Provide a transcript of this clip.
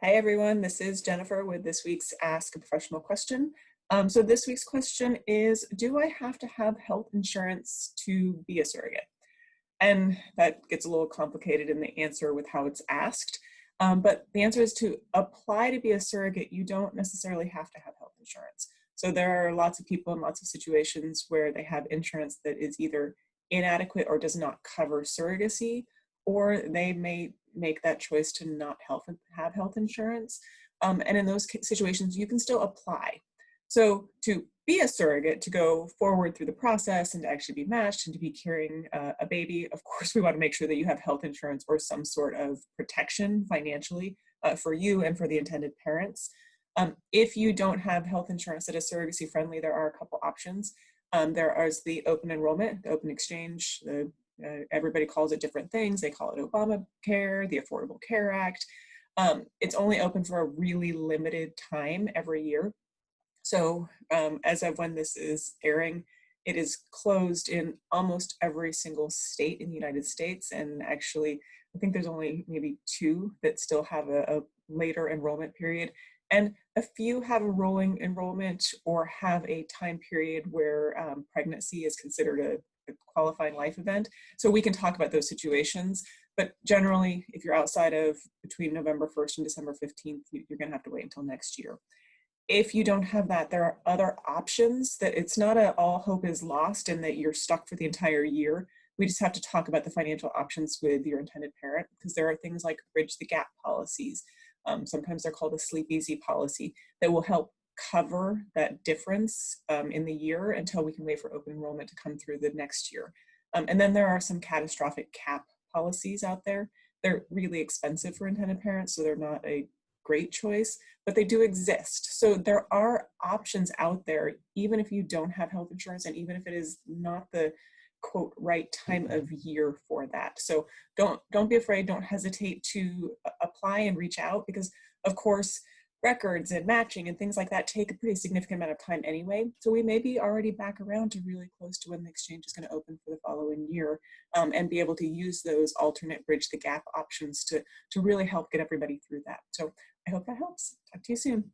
Hi everyone, this is Jennifer with this week's Ask a Professional question. So this week's question is, do I have to have health insurance to be a surrogate? And that gets a little complicated in the answer with how it's asked. But the answer is to apply to be a surrogate, you don't necessarily have to have health insurance. So there are lots of people in lots of situations where they have insurance that is either inadequate or does not cover surrogacy, or they may make that choice to not have health insurance. And in those situations, you can still apply. So to be a surrogate, to go forward through the process and to actually be matched and to be carrying a baby, of course, we want to make sure that you have health insurance or some sort of protection financially for you and for the intended parents. If you don't have health insurance that is surrogacy friendly, there are a couple options. There is the open enrollment, the open exchange, everybody calls it different things. They call it Obamacare, the Affordable Care Act. It's only open for a really limited time every year. So as of when this is airing, it is closed in almost every single state in the United States. And actually, I think there's only maybe 2 that still have a later enrollment period. And a few have a rolling enrollment or have a time period where pregnancy is considered a qualifying life event. So we can talk about those situations. But generally, if you're outside of between November 1st and December 15th, you're going to have to wait until next year. If you don't have that, there are other options. That it's not all hope is lost and that you're stuck for the entire year. We just have to talk about the financial options with your intended parent, because there are things like bridge the gap policies. Sometimes they're called a sleep easy policy that will help cover that difference in the year until we can wait for open enrollment to come through the next year. And then there are some catastrophic cap policies out there. They're really expensive for intended parents, so they're not a great choice, but they do exist. So there are options out there, even if you don't have health insurance and even if it is not the quote right time of year for that. So don't be afraid, don't hesitate to apply and reach out, because of course records and matching and things like that take a pretty significant amount of time anyway. So we may be already back around to really close to when the exchange is going to open for the following year, and be able to use those alternate bridge the gap options to really help get everybody through that. So I hope that helps. Talk to you soon.